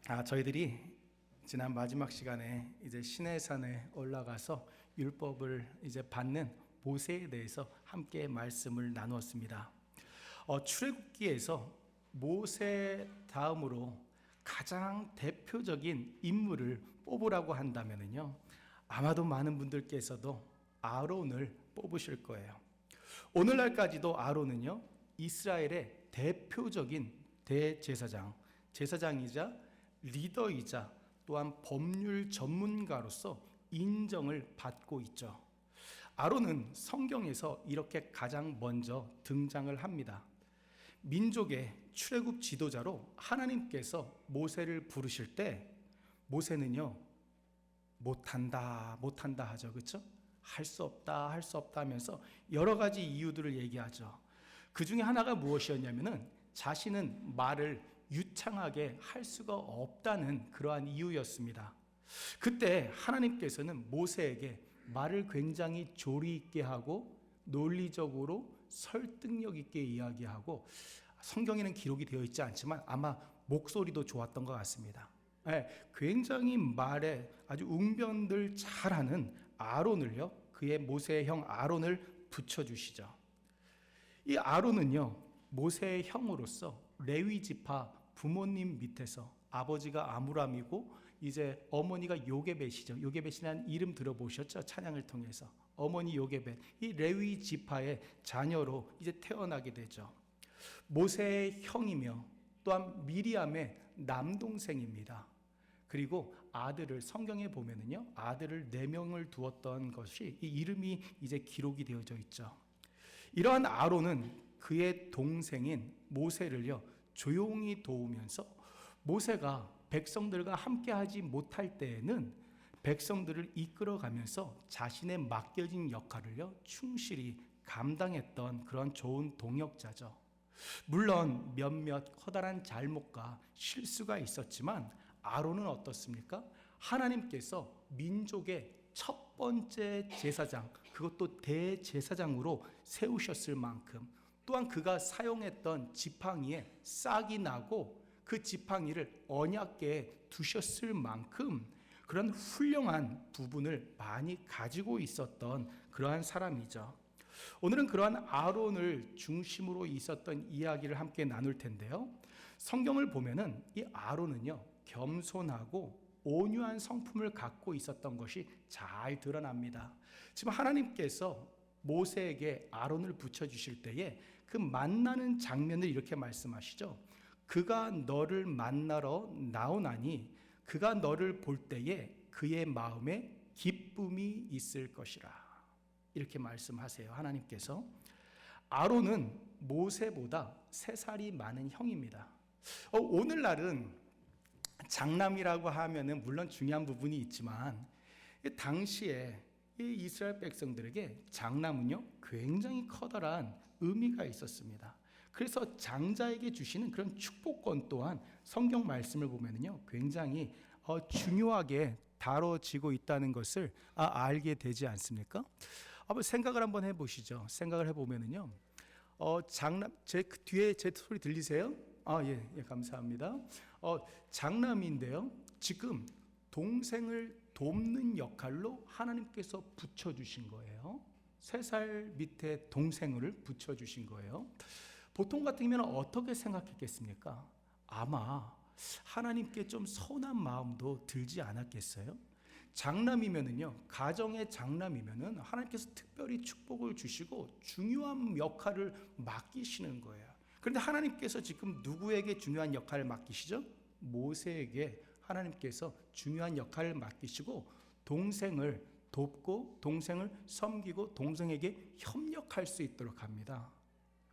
저희들이 지난 마지막 시간에 이제 시내산에 올라가서 율법을 이제 받는 모세에 대해서 함께 말씀을 나누었습니다. 출애굽기에서 모세 다음으로 가장 대표적인 인물을 뽑으라고 한다면요, 아마도 많은 분들께서도 아론을 뽑으실 거예요. 오늘날까지도 아론은요, 이스라엘의 대표적인 제사장이자 리더이자 또한 법률 전문가로서 인정을 받고 있죠. 아론은 성경에서 이렇게 가장 먼저 등장을 합니다. 민족의 출애굽 지도자로 하나님께서 모세를 부르실 때 모세는요, 못한다 하죠. 그렇죠? 할 수 없다 하면서 여러 가지 이유들을 얘기하죠. 그 중에 하나가 무엇이었냐면은 자신은 말을 유창하게 할 수가 없다는 그러한 이유였습니다. 그때 하나님께서는 모세에게 말을 굉장히 조리 있게 하고 논리적으로 설득력 있게 이야기하고, 성경에는 기록이 되어 있지 않지만 아마 목소리도 좋았던 것 같습니다. 굉장히 말에 아주 웅변들 잘하는 아론을요, 그의 모세의 형 아론을 붙여주시죠. 이 아론은요, 모세의 형으로서 레위 지파 부모님 밑에서, 아버지가 아므람이고 이제 어머니가 요게벳이죠. 요게벳이라는 이름 들어보셨죠? 찬양을 통해서 어머니 요게벳, 이 레위 지파의 자녀로 이제 태어나게 되죠. 모세의 형이며 또한 미리암의 남동생입니다. 그리고 아들을, 성경에 보면은요, 아들을 4명을 두었던 것이, 이 이름이 이제 기록이 되어져 있죠. 이러한 아론은 그의 동생인 모세를요, 조용히 도우면서, 모세가 백성들과 함께 하지 못할 때에는 백성들을 이끌어가면서 자신의 맡겨진 역할을요, 충실히 감당했던 그런 좋은 동역자죠. 물론 몇몇 커다란 잘못과 실수가 있었지만 아론은 어떻습니까? 하나님께서 민족의 첫 번째 제사장, 그것도 대제사장으로 세우셨을 만큼, 또한 그가 사용했던 지팡이에 싹이 나고 그 지팡이를 언약궤에 두셨을 만큼 그런 훌륭한 부분을 많이 가지고 있었던 그러한 사람이죠. 오늘은 그러한 아론을 중심으로 있었던 이야기를 함께 나눌 텐데요, 성경을 보면은 이 아론은요, 겸손하고 온유한 성품을 갖고 있었던 것이 잘 드러납니다. 지금 하나님께서 모세에게 아론을 붙여주실 때에 그 만나는 장면을 이렇게 말씀하시죠. 그가 너를 만나러 나오나니 그가 너를 볼 때에 그의 마음에 기쁨이 있을 것이라, 이렇게 말씀하세요. 하나님께서. 아론은 모세보다 3살이 많은 형입니다. 오늘날은 장남이라고 하면은 물론 중요한 부분이 있지만, 당시에 이 이스라엘 백성들에게 장남은요, 굉장히 커다란 의미가 있었습니다. 그래서 장자에게 주시는 그런 축복권 또한 성경 말씀을 보면은요, 굉장히 중요하게 다뤄지고 있다는 것을 알게 되지 않습니까? 한번 생각을 한번 해보시죠. 생각을 해보면은요, 장남, 제 뒤에 제 소리 들리세요? 예, 감사합니다. 장남인데요, 지금 동생을 돕는 역할로 하나님께서 붙여주신 거예요. 3살 밑에 동생을 붙여주신 거예요. 보통 같으면 어떻게 생각했겠습니까? 아마 하나님께 좀 서운한 마음도 들지 않았겠어요? 장남이면은요, 가정의 장남이면은 하나님께서 특별히 축복을 주시고 중요한 역할을 맡기시는 거예요. 그런데 하나님께서 지금 누구에게 중요한 역할을 맡기시죠? 모세에게 하나님께서 중요한 역할을 맡기시고 동생을 돕고 동생을 섬기고 동생에게 협력할 수 있도록 합니다.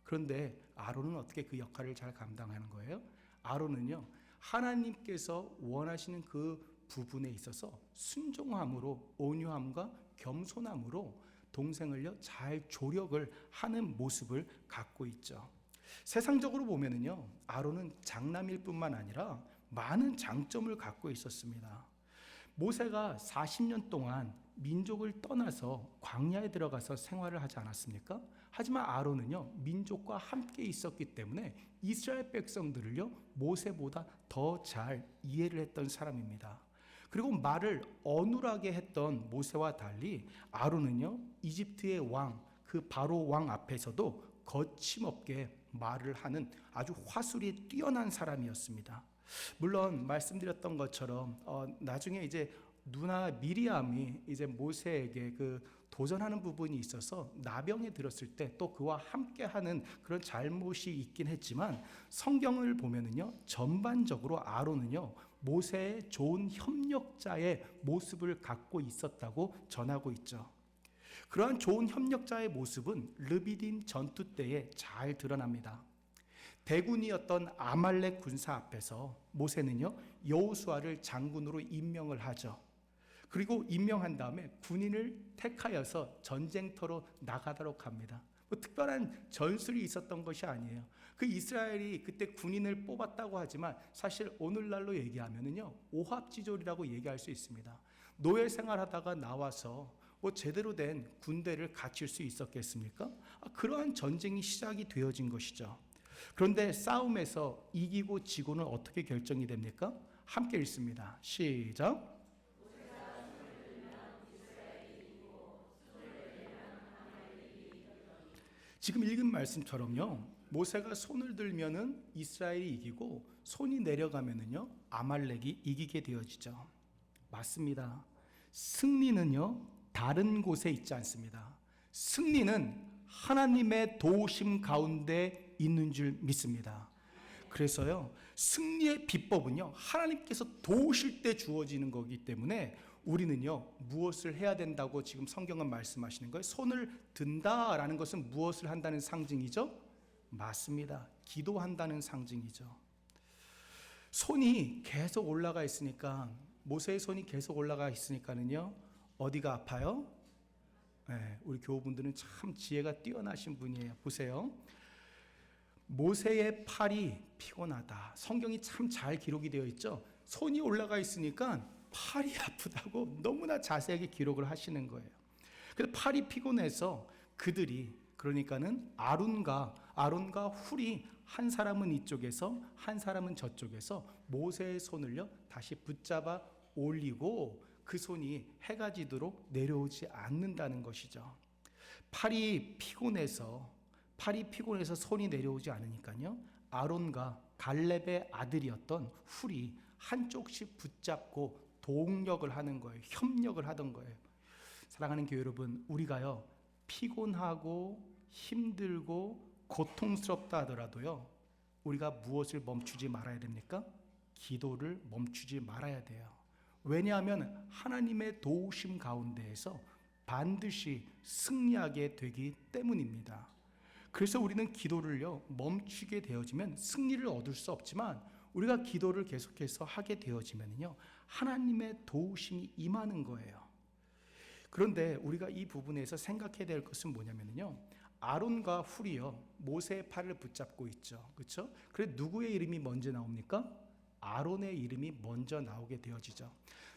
그런데 아론은 어떻게 그 역할을 잘 감당하는 거예요? 아론은요, 하나님께서 원하시는 그 부분에 있어서 순종함으로, 온유함과 겸손함으로 동생을요, 잘 조력을 하는 모습을 갖고 있죠. 세상적으로 보면은요, 아론은 장남일 뿐만 아니라 많은 장점을 갖고 있었습니다. 모세가 40년 동안 민족을 떠나서 광야에 들어가서 생활을 하지 않았습니까? 하지만 아론은요, 민족과 함께 있었기 때문에 이스라엘 백성들을요, 모세보다 더 잘 이해를 했던 사람입니다. 그리고 말을 어눌하게 했던 모세와 달리 아론은요, 이집트의 왕, 그 바로 왕 앞에서도 거침없게 말을 하는 아주 화술이 뛰어난 사람이었습니다. 물론 말씀드렸던 것처럼 나중에 이제 누나 미리암이 이제 모세에게 그 도전하는 부분이 있어서 나병에 들었을 때 또 그와 함께하는 그런 잘못이 있긴 했지만, 성경을 보면은요, 전반적으로 아론은요, 모세의 좋은 협력자의 모습을 갖고 있었다고 전하고 있죠. 그러한 좋은 협력자의 모습은 르비딤 전투 때에 잘 드러납니다. 대군이었던 아말렉 군사 앞에서 모세는요, 여호수아를 장군으로 임명을 하죠. 그리고 임명한 다음에 군인을 택하여서 전쟁터로 나가도록 합니다. 뭐 특별한 전술이 있었던 것이 아니에요. 그 이스라엘이 그때 군인을 뽑았다고 하지만 사실 오늘날로 얘기하면은요, 오합지졸이라고 얘기할 수 있습니다. 노예 생활하다가 나와서 뭐 제대로 된 군대를 갖출 수 있었겠습니까? 그러한 전쟁이 시작이 되어진 것이죠. 그런데 싸움에서 이기고 지고는 어떻게 결정이 됩니까? 함께 읽습니다. 시작. 지금 읽은 말씀처럼요, 모세가 손을 들면은 이스라엘이 이기고 손이 내려가면은요, 아말렉이 이기게 되어지죠. 맞습니다. 승리는요, 다른 곳에 있지 않습니다. 승리는 하나님의 도우심 가운데 있는 줄 믿습니다. 그래서요, 승리의 비법은요, 하나님께서 도우실 때 주어지는 거기 때문에 우리는요, 무엇을 해야 된다고 지금 성경은 말씀하시는 거예요? 손을 든다라는 것은 무엇을 한다는 상징이죠? 맞습니다. 기도한다는 상징이죠. 손이 계속 올라가 있으니까, 모세의 손이 계속 올라가 있으니까는요, 어디가 아파요? 네, 우리 교우분들은 참 지혜가 뛰어나신 분이에요. 보세요. 모세의 팔이 피곤하다. 성경이 참 잘 기록이 되어 있죠. 손이 올라가 있으니까 팔이 아프다고 너무나 자세하게 기록을 하시는 거예요. 그래서 팔이 피곤해서 그들이, 그러니까는 아론과 훌이 한 사람은 이쪽에서 한 사람은 저쪽에서 모세의 손을요 다시 붙잡아 올리고 그 손이 해가 지도록 내려오지 않는다는 것이죠. 팔이 피곤해서 손이 내려오지 않으니까요, 아론과 갈렙의 아들이었던 훌이 한쪽씩 붙잡고 동력을 하는 거예요. 협력을 하던 거예요. 사랑하는 교회 여러분, 우리가요, 피곤하고 힘들고 고통스럽다 하더라도요, 우리가 무엇을 멈추지 말아야 됩니까? 기도를 멈추지 말아야 돼요. 왜냐하면 하나님의 도우심 가운데에서 반드시 승리하게 되기 때문입니다. 그래서 우리는 기도를요, 멈추게 되어지면 승리를 얻을 수 없지만, 우리가 기도를 계속해서 하게 되어지면요, 하나님의 도우심이 임하는 거예요. 그런데 우리가 이 부분에서 생각해야 될 것은 뭐냐면요, 아론과 훌이요, 모세의 팔을 붙잡고 있죠. 그렇죠? 그래 누구의 이름이 먼저 나옵니까? 아론의 이름이 먼저 나오게 되어지죠.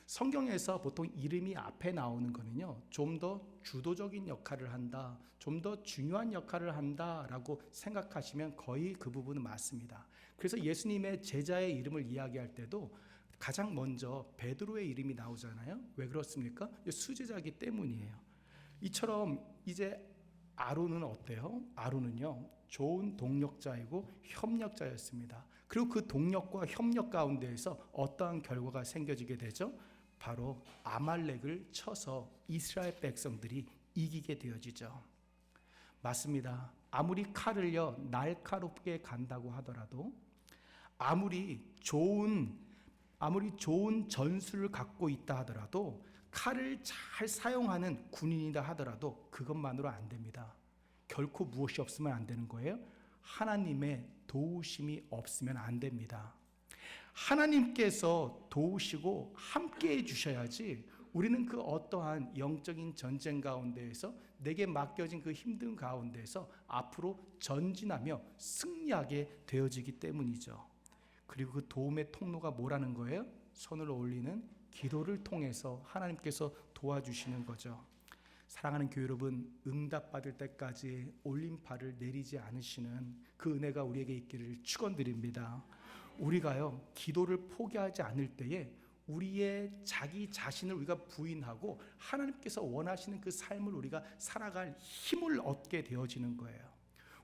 성경에서 보통 이름이 앞에 나오는 거는요, 좀 더 주도적인 역할을 한다, 좀 더 중요한 역할을 한다라고 생각하시면 거의 그 부분은 맞습니다. 그래서 예수님의 제자의 이름을 이야기할 때도 가장 먼저 베드로의 이름이 나오잖아요. 왜 그렇습니까? 수제자이기 때문이에요. 이처럼 이제 아론은 어때요? 아론은요, 좋은 동력자이고 협력자였습니다. 그리고 그 동력과 협력 가운데에서 어떠한 결과가 생겨지게 되죠? 바로 아말렉을 쳐서 이스라엘 백성들이 이기게 되어지죠. 맞습니다. 아무리 칼을요, 날카롭게 간다고 하더라도, 아무리 좋은 전술을 갖고 있다 하더라도, 칼을 잘 사용하는 군인이다 하더라도 그것만으로 안 됩니다. 결코 무엇이 없으면 안 되는 거예요? 하나님의 도우심이 없으면 안 됩니다. 하나님께서 도우시고 함께 해주셔야지 우리는 그 어떠한 영적인 전쟁 가운데에서 내게 맡겨진 그 힘든 가운데에서 앞으로 전진하며 승리하게 되어지기 때문이죠. 그리고 그 도움의 통로가 뭐라는 거예요? 손을 올리는 기도를 통해서 하나님께서 도와주시는 거죠. 사랑하는 교회 여러분, 응답받을 때까지 올림팔을 내리지 않으시는 그 은혜가 우리에게 있기를 축원드립니다. 우리가요, 기도를 포기하지 않을 때에 우리의 자기 자신을 우리가 부인하고 하나님께서 원하시는 그 삶을 우리가 살아갈 힘을 얻게 되어지는 거예요.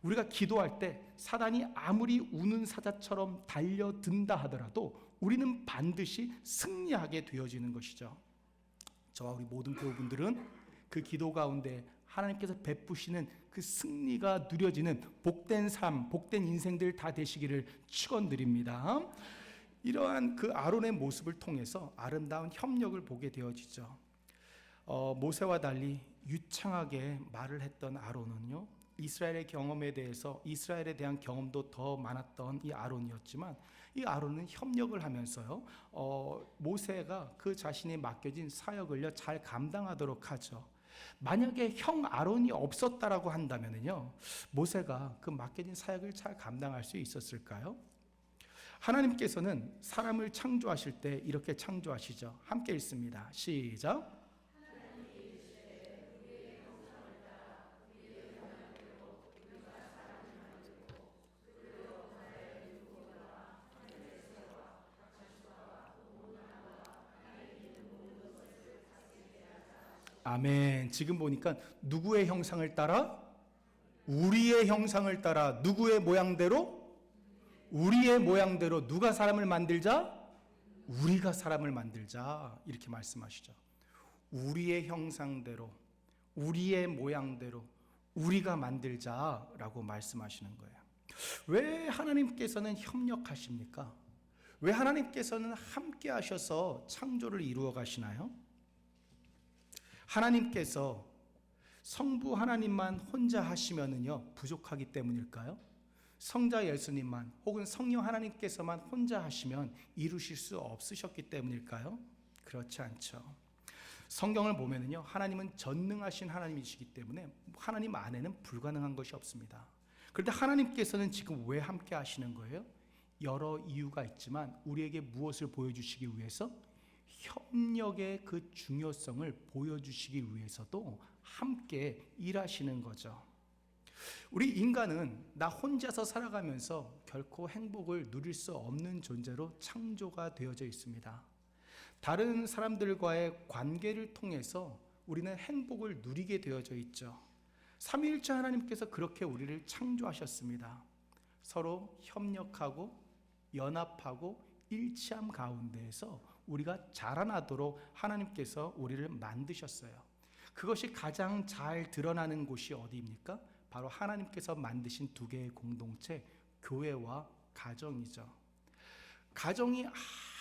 우리가 기도할 때 사단이 아무리 우는 사자처럼 달려든다 하더라도 우리는 반드시 승리하게 되어지는 것이죠. 저와 우리 모든 교우분들은 그 기도 가운데 하나님께서 베푸시는 그 승리가 누려지는 복된 삶, 복된 인생들 다 되시기를 축원드립니다. 이러한 그 아론의 모습을 통해서 아름다운 협력을 보게 되어지죠. 모세와 달리 유창하게 말을 했던 아론은요, 이스라엘의 경험에 대해서 이스라엘에 대한 경험도 더 많았던 이 아론이었지만, 이 아론은 협력을 하면서요, 모세가 그 자신이 맡겨진 사역을요 잘 감당하도록 하죠. 만약에 형 아론이 없었다라고 한다면요, 모세가 그 맡겨진 사역을 잘 감당할 수 있었을까요? 하나님께서는 사람을 창조하실 때 이렇게 창조하시죠. 함께 읽습니다. 시작. 아멘. 지금 보니까 누구의 형상을 따라? 우리의 형상을 따라. 누구의 모양대로? 우리의 모양대로. 누가 사람을 만들자? 우리가 사람을 만들자. 이렇게 말씀하시죠. 우리의 형상대로, 우리의 모양대로 우리가 만들자라고 말씀하시는 거예요. 왜 하나님께서는 협력하십니까? 왜 하나님께서는 함께 하셔서 창조를 이루어 가시나요? 하나님께서 성부 하나님만 혼자 하시면은요 부족하기 때문일까요? 성자 예수님만 혹은 성령 하나님께서만 혼자 하시면 이루실 수 없으셨기 때문일까요? 그렇지 않죠. 성경을 보면은요, 하나님은 전능하신 하나님이시기 때문에 하나님 안에는 불가능한 것이 없습니다. 그런데 하나님께서는 지금 왜 함께 하시는 거예요? 여러 이유가 있지만 우리에게 무엇을 보여주시기 위해서? 협력의 그 중요성을 보여주시기 위해서도 함께 일하시는 거죠. 우리 인간은 나 혼자서 살아가면서 결코 행복을 누릴 수 없는 존재로 창조가 되어져 있습니다. 다른 사람들과의 관계를 통해서 우리는 행복을 누리게 되어져 있죠. 삼위일체 하나님께서 그렇게 우리를 창조하셨습니다. 서로 협력하고 연합하고 일치함 가운데에서 우리가 자라나도록 하나님께서 우리를 만드셨어요. 그것이 가장 잘 드러나는 곳이 어디입니까? 바로 하나님께서 만드신 두 개의 공동체, 교회와 가정이죠. 가정이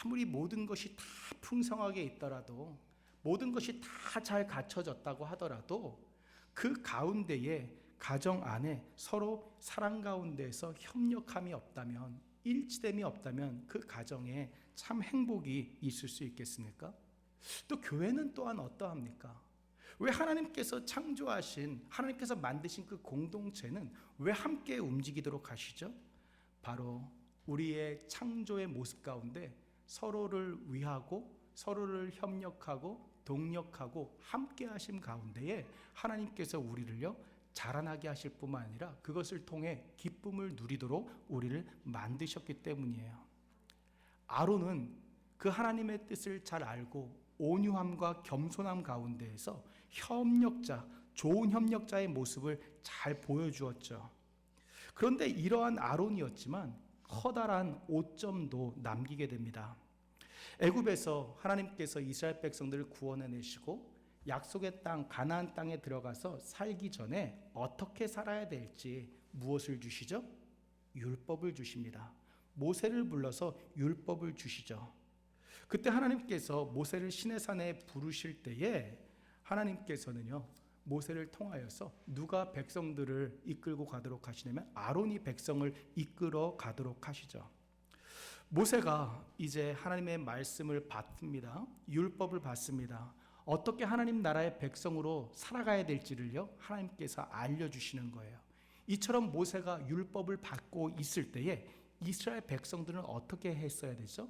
아무리 모든 것이 다 풍성하게 있더라도, 모든 것이 다 잘 갖춰졌다고 하더라도 그 가운데에, 가정 안에 서로 사랑 가운데에서 협력함이 없다면, 일치됨이 없다면 그 가정에 참 행복이 있을 수 있겠습니까? 또 교회는 또한 어떠합니까? 왜 하나님께서 창조하신, 하나님께서 만드신 그 공동체는 왜 함께 움직이도록 하시죠? 바로 우리의 창조의 모습 가운데 서로를 위하고 서로를 협력하고 동력하고 함께 하심 가운데에 하나님께서 우리를요 자라나게 하실 뿐만 아니라 그것을 통해 기쁨을 누리도록 우리를 만드셨기 때문이에요. 아론은 그 하나님의 뜻을 잘 알고 온유함과 겸손함 가운데에서 협력자, 좋은 협력자의 모습을 잘 보여주었죠. 그런데 이러한 아론이었지만 커다란 오점도 남기게 됩니다. 애굽에서 하나님께서 이스라엘 백성들을 구원해내시고 약속의 땅 가나안 땅에 들어가서 살기 전에 어떻게 살아야 될지 무엇을 주시죠? 율법을 주십니다. 모세를 불러서 율법을 주시죠. 그때 하나님께서 모세를 시내산에 부르실 때에 하나님께서는요 모세를 통하여서 누가 백성들을 이끌고 가도록 하시냐면 아론이 백성을 이끌어 가도록 하시죠. 모세가 이제 하나님의 말씀을 받습니다. 율법을 받습니다. 어떻게 하나님 나라의 백성으로 살아가야 될지를요 하나님께서 알려주시는 거예요. 이처럼 모세가 율법을 받고 있을 때에 이스라엘 백성들은 어떻게 했어야 되죠?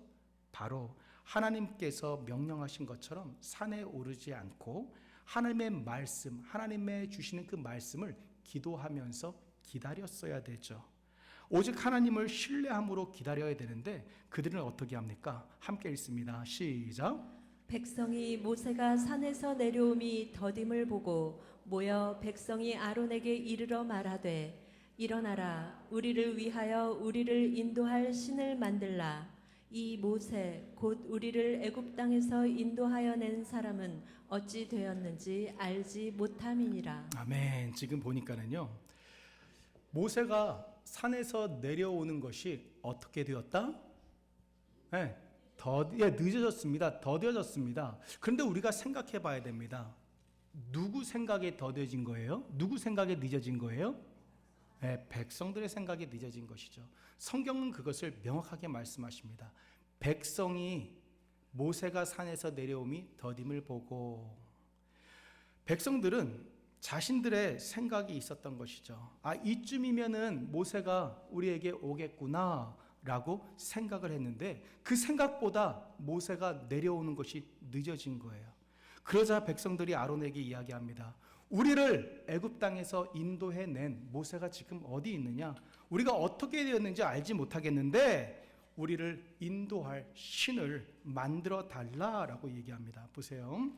바로 하나님께서 명령하신 것처럼 산에 오르지 않고 하나님의 말씀, 하나님의 주시는 그 말씀을 기도하면서 기다렸어야 되죠. 오직 하나님을 신뢰함으로 기다려야 되는데 그들은 어떻게 합니까? 함께 읽습니다. 시작. 백성이 모세가 산에서 내려옴이 더딤을 보고 모여 백성이 아론에게 이르러 말하되 일어나라 우리를 위하여 우리를 인도할 신을 만들라. 이 모세 곧 우리를 애굽 땅에서 인도하여 낸 사람은 어찌 되었는지 알지 못함이니라. 아멘. 지금 보니까는요, 모세가 산에서 내려오는 것이 어떻게 되었다? 네, 늦어졌습니다. 더뎌졌습니다. 그런데 우리가 생각해 봐야 됩니다. 누구 생각에 더뎌진 거예요? 누구 생각에 늦어진 거예요? 네, 백성들의 생각에 늦어진 것이죠. 성경은 그것을 명확하게 말씀하십니다. 백성이 모세가 산에서 내려옴이 더딤을 보고, 백성들은 자신들의 생각이 있었던 것이죠. 아, 이쯤이면은 모세가 우리에게 오겠구나 라고 생각을 했는데 그 생각보다 모세가 내려오는 것이 늦어진 거예요. 그러자 백성들이 아론에게 이야기합니다. 우리를 애굽 땅에서 인도해낸 모세가 지금 어디 있느냐? 우리가 어떻게 되었는지 알지 못하겠는데 우리를 인도할 신을 만들어 달라라고 얘기합니다. 보세요.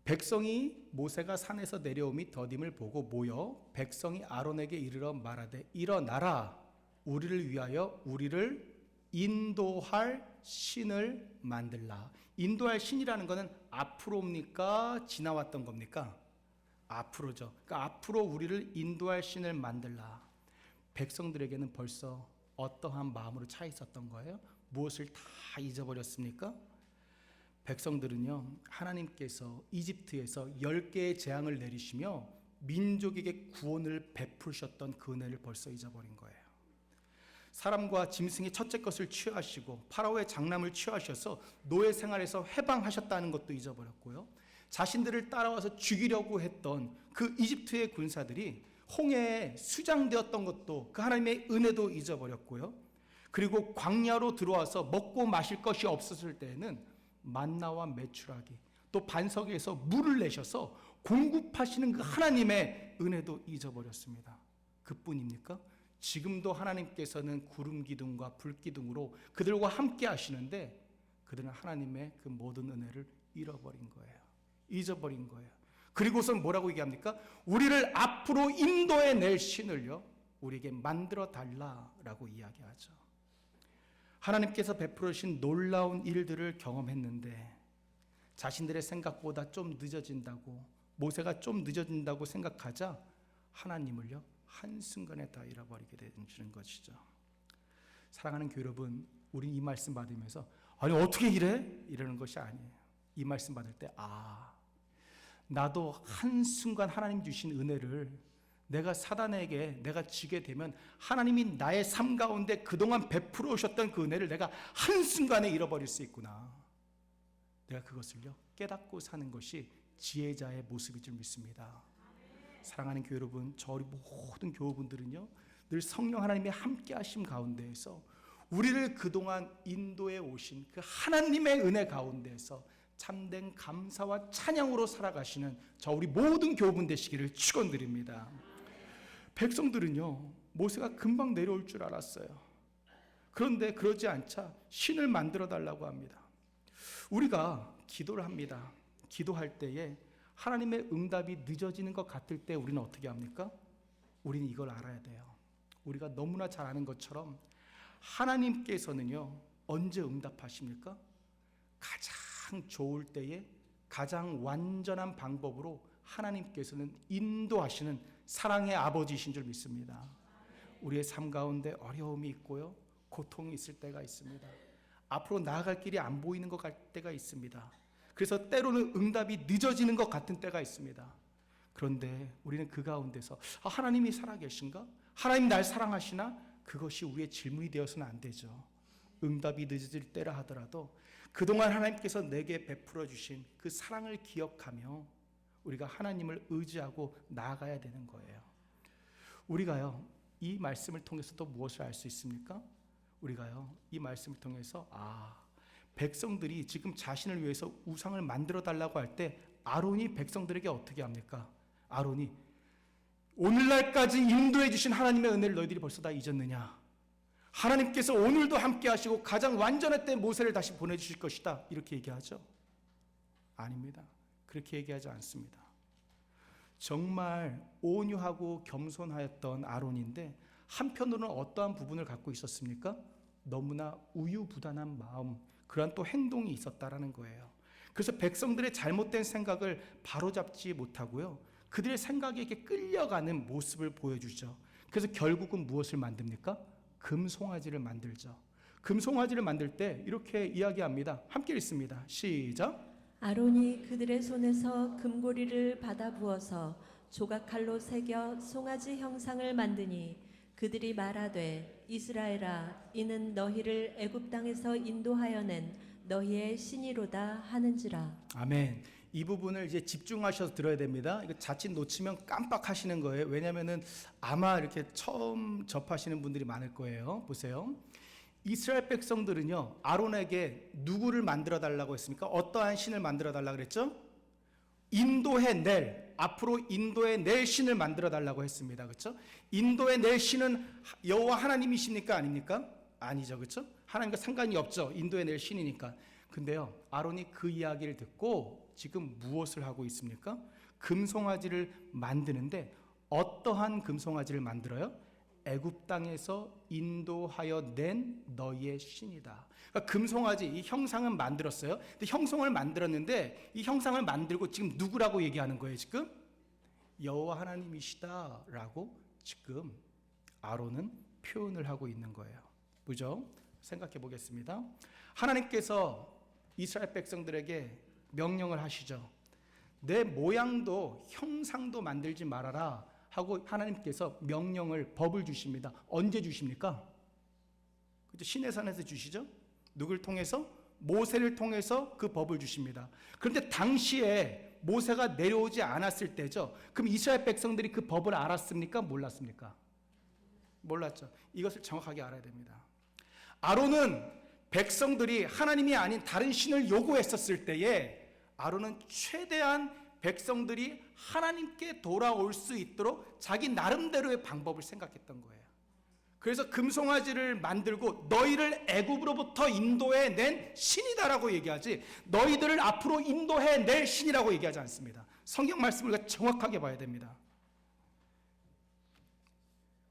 백성이 모세가 산에서 내려옴이 더딤을 보고 모여 백성이 아론에게 이르러 말하되 일어나라 우리를 위하여 우리를 인도할 신을 만들라. 인도할 신이라는 것은 앞으로입니까? 지나왔던 겁니까? 앞으로죠. 그러니까 앞으로 우리를 인도할 신을 만들라. 백성들에게는 벌써 어떠한 마음으로 차 있었던 거예요? 무엇을 다 잊어버렸습니까? 백성들은요, 하나님께서 이집트에서 10개의 재앙을 내리시며 민족에게 구원을 베푸셨던 그 은혜를 벌써 잊어버린 거예요. 사람과 짐승의 첫째 것을 취하시고 파라오의 장남을 취하셔서 노예 생활에서 해방하셨다는 것도 잊어버렸고요. 자신들을 따라와서 죽이려고 했던 그 이집트의 군사들이 홍해에 수장되었던 것도 그 하나님의 은혜도 잊어버렸고요. 그리고 광야로 들어와서 먹고 마실 것이 없었을 때에는 만나와 메추라기 또 반석에서 물을 내셔서 공급하시는 그 하나님의 은혜도 잊어버렸습니다. 그뿐입니까? 지금도 하나님께서는 구름 기둥과 불 기둥으로 그들과 함께 하시는데 그들은 하나님의 그 모든 은혜를 잃어버린 거예요. 잊어버린 거예요. 그리고선 뭐라고 얘기합니까? 우리를 앞으로 인도해 낼 신을요 우리에게 만들어 달라라고 이야기하죠. 하나님께서 베풀어 주신 놀라운 일들을 경험했는데 자신들의 생각보다 좀 늦어진다고, 모세가 좀 늦어진다고 생각하자 하나님을요 한순간에 다 잃어버리게 되는 것이죠. 사랑하는 교회 여러분, 우리 이 말씀 받으면서 아니 어떻게 이래? 이러는 것이 아니에요. 이 말씀 받을 때 나도 한순간 하나님 주신 은혜를 내가 사단에게 내가 지게 되면 하나님이 나의 삶 가운데 그동안 베풀어 오셨던 그 은혜를 내가 한순간에 잃어버릴 수 있구나. 내가 그것을요 깨닫고 사는 것이 지혜자의 모습인 줄 믿습니다. 사랑하는 교회 여러분, 저희 모든 교우분들은요 늘 성령 하나님의 함께 하심 가운데에서 우리를 그동안 인도해 오신 그 하나님의 은혜 가운데에서 참된 감사와 찬양으로 살아가시는 저 우리 모든 교우분 되시기를 축원드립니다. 백성들은요 모세가 금방 내려올 줄 알았어요. 그런데 그러지 않자 신을 만들어 달라고 합니다. 우리가 기도를 합니다. 기도할 때에 하나님의 응답이 늦어지는 것 같을 때 우리는 어떻게 합니까? 우리는 이걸 알아야 돼요. 우리가 너무나 잘 아는 것처럼 하나님께서는요 언제 응답하십니까? 가장 좋을 때에 가장 완전한 방법으로 하나님께서는 인도하시는 사랑의 아버지이신 줄 믿습니다. 우리의 삶 가운데 어려움이 있고요 고통이 있을 때가 있습니다. 앞으로 나아갈 길이 안 보이는 것 같을 때가 있습니다. 그래서 때로는 응답이 늦어지는 것 같은 때가 있습니다. 그런데 우리는 그 가운데서 하나님이 살아계신가? 하나님 날 사랑하시나? 그것이 우리의 질문이 되어서는 안 되죠. 응답이 늦어질 때라 하더라도 그동안 하나님께서 내게 베풀어 주신 그 사랑을 기억하며 우리가 하나님을 의지하고 나아가야 되는 거예요. 우리가요 이 말씀을 통해서 또 무엇을 알 수 있습니까? 우리가요 이 말씀을 통해서 백성들이 지금 자신을 위해서 우상을 만들어 달라고 할 때 아론이 백성들에게 어떻게 합니까? 아론이 오늘날까지 인도해 주신 하나님의 은혜를 너희들이 벌써 다 잊었느냐? 하나님께서 오늘도 함께 하시고 가장 완전할 때 모세를 다시 보내주실 것이다, 이렇게 얘기하죠? 아닙니다. 그렇게 얘기하지 않습니다. 정말 온유하고 겸손하였던 아론인데 한편으로는 어떠한 부분을 갖고 있었습니까? 너무나 우유부단한 마음, 그러한 또 행동이 있었다라는 거예요. 그래서 백성들의 잘못된 생각을 바로잡지 못하고요, 그들의 생각에게 끌려가는 모습을 보여주죠. 그래서 결국은 무엇을 만듭니까? 금송아지를 만들죠. 금송아지를 만들 때 이렇게 이야기합니다. 함께 읽습니다. 시작. 아론이 그들의 손에서 금고리를 받아 부어서 조각칼로 새겨 송아지 형상을 만드니 그들이 말하되 이스라엘아 이는 너희를 애굽 땅에서 인도하여 낸 너희의 신이로다 하는지라. 아멘. 이 부분을 이제 집중하셔서 들어야 됩니다. 이거 자칫 놓치면 깜빡하시는 거예요. 왜냐하면은 아마 이렇게 처음 접하시는 분들이 많을 거예요. 보세요. 이스라엘 백성들은요, 아론에게 누구를 만들어 달라고 했습니까? 어떠한 신을 만들어 달라고 그랬죠? 인도해 낼, 앞으로 인도해 낼 신을 만들어 달라고 했습니다. 그렇죠? 인도해 낼 신은 여호와 하나님이십니까? 아닙니까? 아니죠. 그렇죠? 하나님과 상관이 없죠. 인도해 낼 신이니까. 근데요, 아론이 그 이야기를 듣고 지금 무엇을 하고 있습니까? 금송아지를 만드는데 어떠한 금송아지를 만들어요? 애굽 땅에서 인도하여 낸 너희의 신이다. 그러니까 금송아지 이 형상은 만들었어요. 근데 형상을 만들었는데 이 형상을 만들고 지금 누구라고 얘기하는 거예요? 지금 여호와 하나님이시다라고 지금 아론은 표현을 하고 있는 거예요. 그죠? 생각해 보겠습니다. 하나님께서 이스라엘 백성들에게 명령을 하시죠. 내 모양도 형상도 만들지 말아라 하고 하나님께서 명령을, 법을 주십니다. 언제 주십니까? 그죠? 시내산에서 주시죠. 누굴 통해서? 모세를 통해서 그 법을 주십니다. 그런데 당시에 모세가 내려오지 않았을 때죠. 그럼 이스라엘 백성들이 그 법을 알았습니까? 몰랐습니까? 몰랐죠. 이것을 정확하게 알아야 됩니다. 아론은 백성들이 하나님이 아닌 다른 신을 요구했었을 때에 아론은 최대한 백성들이 하나님께 돌아올 수 있도록 자기 나름대로의 방법을 생각했던 거예요. 그래서 금송아지를 만들고 너희를 애굽으로부터 인도해 낸 신이다라고 얘기하지 너희들을 앞으로 인도해 낼 신이라고 얘기하지 않습니다. 성경 말씀을 우리가 정확하게 봐야 됩니다.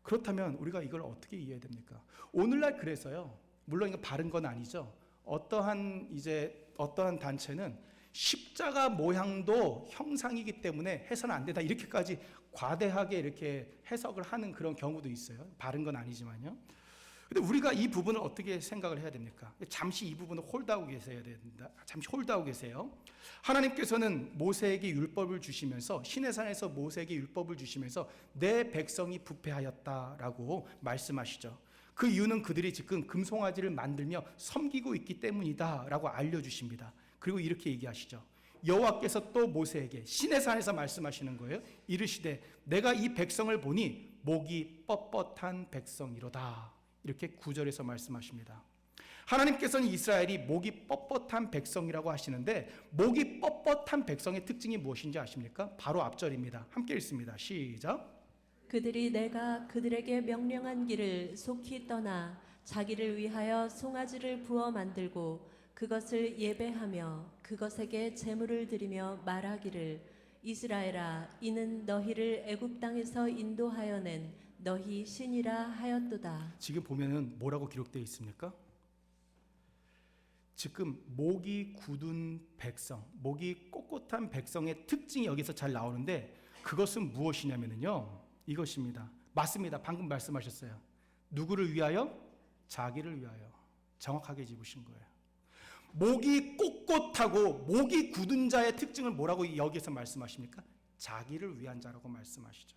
그렇다면 우리가 이걸 어떻게 이해해야 됩니까? 오늘날 그래서요, 물론 이거 바른 건 아니죠. 어떠한 단체는 십자가 모양도 형상이기 때문에 해서는 안 된다, 이렇게까지 과대하게 이렇게 해석을 하는 그런 경우도 있어요. 바른 건 아니지만요. 근데 우리가 이 부분을 어떻게 생각을 해야 됩니까? 잠시 이 부분을 홀드하고 계셔야 된다. 잠시 홀드하고 계세요. 하나님께서는 모세에게 율법을 주시면서, 시내산에서 모세에게 율법을 주시면서 내 백성이 부패하였다라고 말씀하시죠. 그 이유는 그들이 지금 금송아지를 만들며 섬기고 있기 때문이다라고 알려주십니다. 그리고 이렇게 얘기하시죠. 여호와께서 또 모세에게 시내산에서 말씀하시는 거예요. 이르시되 내가 이 백성을 보니 목이 뻣뻣한 백성이로다. 이렇게 9절에서 말씀하십니다. 하나님께서는 이스라엘이 목이 뻣뻣한 백성이라고 하시는데 목이 뻣뻣한 백성의 특징이 무엇인지 아십니까? 바로 앞절입니다. 함께 읽습니다. 시작. 그들이 내가 그들에게 명령한 길을 속히 떠나 자기를 위하여 송아지를 부어 만들고 그것을 예배하며 그것에게 제물을 드리며 말하기를 이스라엘아 이는 너희를 애굽 땅에서 인도하여 낸 너희 신이라 하였도다. 지금 보면은 뭐라고 기록되어 있습니까? 지금 목이 굳은 백성, 목이 꼿꼿한 백성의 특징이 여기서 잘 나오는데 그것은 무엇이냐면요, 이것입니다. 맞습니다. 방금 말씀하셨어요. 누구를 위하여? 자기를 위하여. 정확하게 짚으신 거예요. 목이 꼿꼿하고 목이 굳은 자의 특징을 뭐라고 여기서 말씀하십니까? 자기를 위한 자라고 말씀하시죠.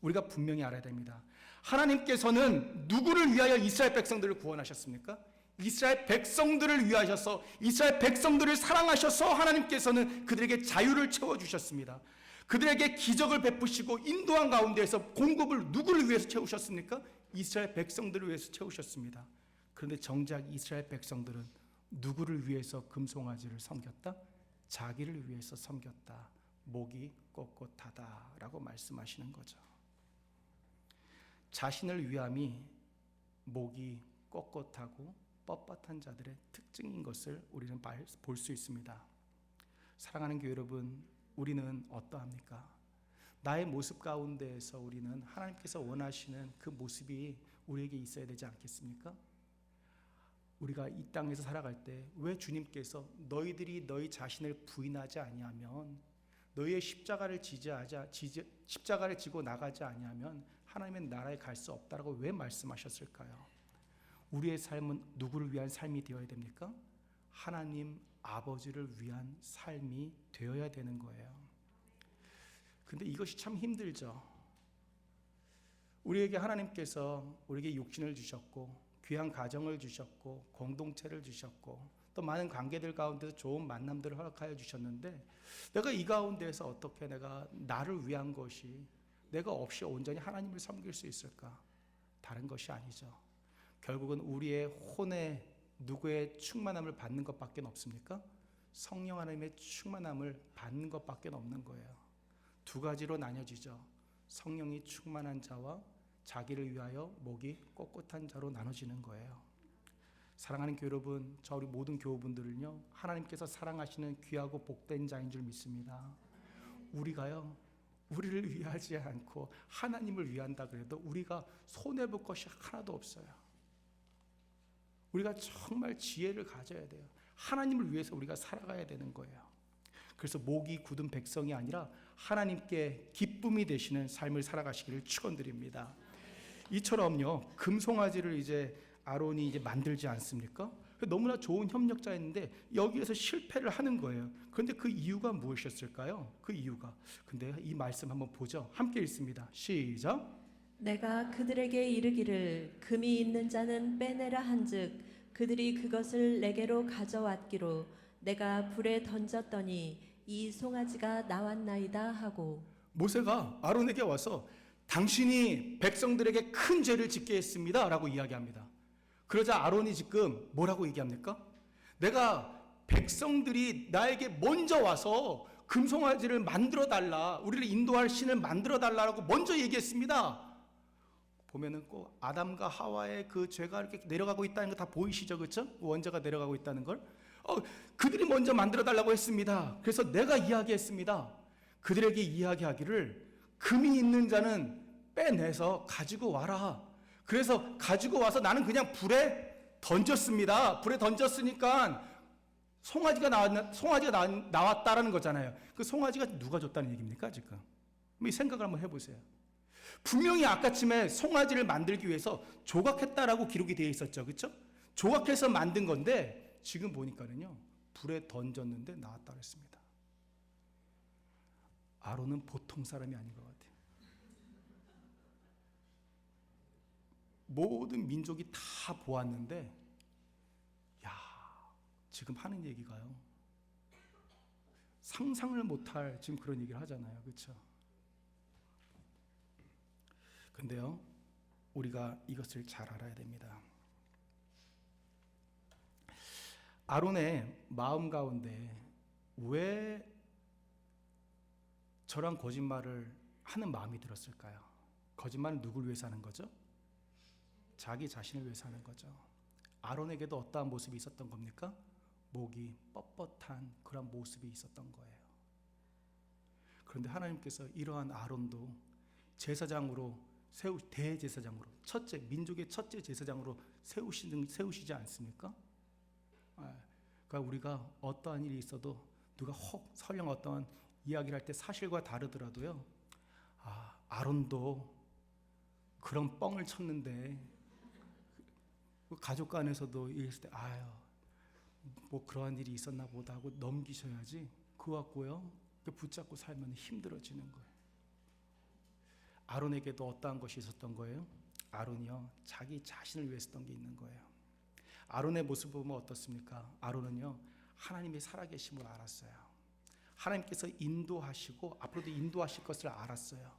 우리가 분명히 알아야 됩니다. 하나님께서는 누구를 위하여 이스라엘 백성들을 구원하셨습니까? 이스라엘 백성들을 위하셔서, 이스라엘 백성들을 사랑하셔서 하나님께서는 그들에게 자유를 채워주셨습니다. 그들에게 기적을 베푸시고 인도한 가운데에서 공급을 누구를 위해서 채우셨습니까? 이스라엘 백성들을 위해서 채우셨습니다. 그런데 정작 이스라엘 백성들은 누구를 위해서 금송아지를 섬겼다? 자기를 위해서 섬겼다. 목이 꼿꼿하다라고 말씀하시는 거죠. 자신을 위함이 목이 꼿꼿하고 뻣뻣한 자들의 특징인 것을 우리는 볼 수 있습니다. 사랑하는 교회 여러분, 우리는 어떠합니까? 나의 모습 가운데에서 우리는 하나님께서 원하시는 그 모습이 우리에게 있어야 되지 않겠습니까? 우리가 이 땅에서 살아갈 때 왜 주님께서 너희들이 너희 자신을 부인하지 아니하면, 너희의 십자가를 십자가를 지고 나가지 아니하면 하나님의 나라에 갈 수 없다라고 왜 말씀하셨을까요? 우리의 삶은 누구를 위한 삶이 되어야 됩니까? 하나님 아버지를 위한 삶이 되어야 되는 거예요. 근데 이것이 참 힘들죠. 우리에게 하나님께서 우리에게 육신을 주셨고 귀한 가정을 주셨고 공동체를 주셨고 또 많은 관계들 가운데서 좋은 만남들을 허락하여 주셨는데, 내가 이 가운데서 어떻게 내가 나를 위한 것이 내가 없이 온전히 하나님을 섬길 수 있을까? 다른 것이 아니죠. 결국은 우리의 혼에 누구의 충만함을 받는 것밖에 없습니까? 성령 하나님의 충만함을 받는 것밖에 없는 거예요. 두 가지로 나뉘어지죠. 성령이 충만한 자와 자기를 위하여 목이 꼿꼿한 자로 나눠지는 거예요. 사랑하는 교회 여러분, 저 우리 모든 교우분들은요, 하나님께서 사랑하시는 귀하고 복된 자인 줄 믿습니다. 우리가요, 우리를 위하지 않고 하나님을 위한다 그래도 우리가 손해볼 것이 하나도 없어요. 우리가 정말 지혜를 가져야 돼요. 하나님을 위해서 우리가 살아가야 되는 거예요. 그래서 목이 굳은 백성이 아니라 하나님께 기쁨이 되시는 삶을 살아가시기를 축원드립니다. 이처럼요, 금송아지를 이제 아론이 이제 만들지 않습니까? 너무나 좋은 협력자였는데 여기에서 실패를 하는 거예요. 그런데 그 이유가 무엇이었을까요? 그 이유가, 근데 이 말씀 한번 보죠. 함께 읽습니다. 시작. 내가 그들에게 이르기를 금이 있는 자는 빼내라 한즉 그들이 그것을 내게로 가져왔기로 내가 불에 던졌더니 이 송아지가 나왔나이다 하고. 모세가 아론에게 와서 당신이 백성들에게 큰 죄를 짓게 했습니다 라고 이야기합니다. 그러자 아론이 지금 뭐라고 얘기합니까? 내가 백성들이 나에게 먼저 와서 금송아지를 만들어 달라, 우리를 인도할 신을 만들어 달라고 먼저 얘기했습니다. 보면은 꼭 아담과 하와의 그 죄가 이렇게 내려가고 있다는 거 다 보이시죠? 그렇죠? 원죄가 내려가고 있다는 걸. 그들이 먼저 만들어 달라고 했습니다. 그래서 내가 이야기했습니다. 그들에게 이야기하기를 금이 있는 자는 빼내서 가지고 와라. 그래서 가지고 와서 나는 그냥 불에 던졌습니다. 불에 던졌으니까 송아지가 나왔다라는 거잖아요. 그 송아지가 누가 줬다는 얘기입니까 지금? 이 생각을 한번 해보세요. 분명히 아까쯤에 송아지를 만들기 위해서 조각했다라고 기록이 되어 있었죠, 그렇죠? 조각해서 만든 건데 지금 보니까는요, 불에 던졌는데 나왔다 그랬습니다. 아론은 보통 사람이 아닌 것 같아요. 모든 민족이 다 보았는데, 야, 지금 하는 얘기가요, 상상을 못할 지금 그런 얘기를 하잖아요, 그렇죠? 근데요, 우리가 이것을 잘 알아야 됩니다. 아론의 마음 가운데 왜 저런 거짓말을 하는 마음이 들었을까요? 거짓말은 누구를 위해서 하는 거죠? 자기 자신을 위해서 하는 거죠. 아론에게도 어떠한 모습이 있었던 겁니까? 목이 뻣뻣한 그런 모습이 있었던 거예요. 그런데 하나님께서 이러한 아론도 제사장으로 대제사장으로, 첫째, 민족의 첫째 제사장으로 세우시지 않습니까? 그러니까 우리가 어떠한 일이 있어도 누가 설령 어떠한 이야기를 할 때 사실과 다르더라도요, 아론도 그런 뻥을 쳤는데, 가족 간에서도 이랬을 때 뭐 그러한 일이 있었나 보다 하고 넘기셔야지, 그거 갖고요 붙잡고 살면 힘들어지는 거예요. 아론에게도 어떠한 것이 있었던 거예요? 아론이요, 자기 자신을 위해서 했던 게 있는 거예요. 아론의 모습을 보면 어떻습니까? 아론은요, 하나님의 살아계심을 알았어요. 하나님께서 인도하시고 앞으로도 인도하실 것을 알았어요.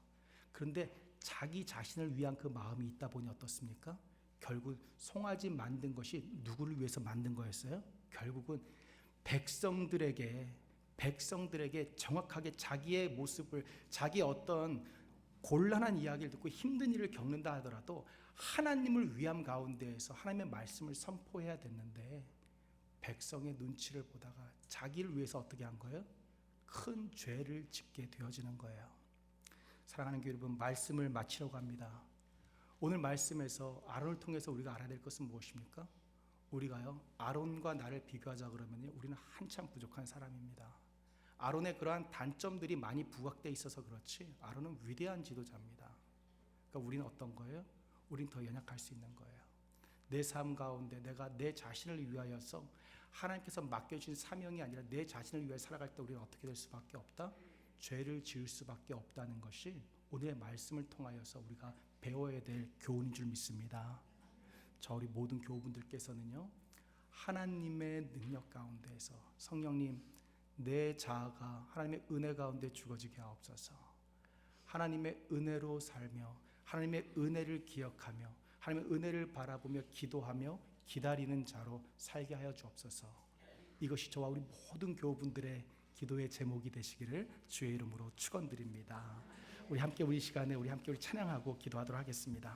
그런데 자기 자신을 위한 그 마음이 있다 보니 어떻습니까? 결국 송아지 만든 것이 누구를 위해서 만든 거였어요? 결국은 백성들에게 정확하게 자기의 모습을, 자기 어떤 곤란한 이야기를 듣고 힘든 일을 겪는다 하더라도 하나님을 위함 가운데에서 하나님의 말씀을 선포해야 됐는데, 백성의 눈치를 보다가 자기를 위해서 어떻게 한 거예요? 큰 죄를 짓게 되어지는 거예요. 사랑하는 교회 여러분, 말씀을 마치려고 합니다. 오늘 말씀에서 아론을 통해서 우리가 알아야 될 것은 무엇입니까? 우리가요, 아론과 나를 비교하자 그러면 우리는 한참 부족한 사람입니다. 아론의 그러한 단점들이 많이 부각되어 있어서 그렇지 아론은 위대한 지도자입니다. 그러니까 우리는 어떤 거예요? 우리는 더 연약할 수 있는 거예요. 내 삶 가운데 내가 내 자신을 위하여서 하나님께서 맡겨주신 사명이 아니라 내 자신을 위해 살아갈 때 우리는 어떻게 될 수밖에 없다? 죄를 지을 수밖에 없다는 것이 오늘의 말씀을 통하여서 우리가 배워야 될 교훈인 줄 믿습니다. 저 우리 모든 교우분들께서는요, 하나님의 능력 가운데에서 성령님, 내 자아가 하나님의 은혜 가운데 죽어지게 하옵소서. 하나님의 은혜로 살며 하나님의 은혜를 기억하며 하나님의 은혜를 바라보며 기도하며 기다리는 자로 살게 하여 주옵소서. 이것이 저와 우리 모든 교우분들의 기도의 제목이 되시기를 주의 이름으로 축원드립니다. 우리 함께 우리 시간에 우리 함께 찬양하고 기도하도록 하겠습니다.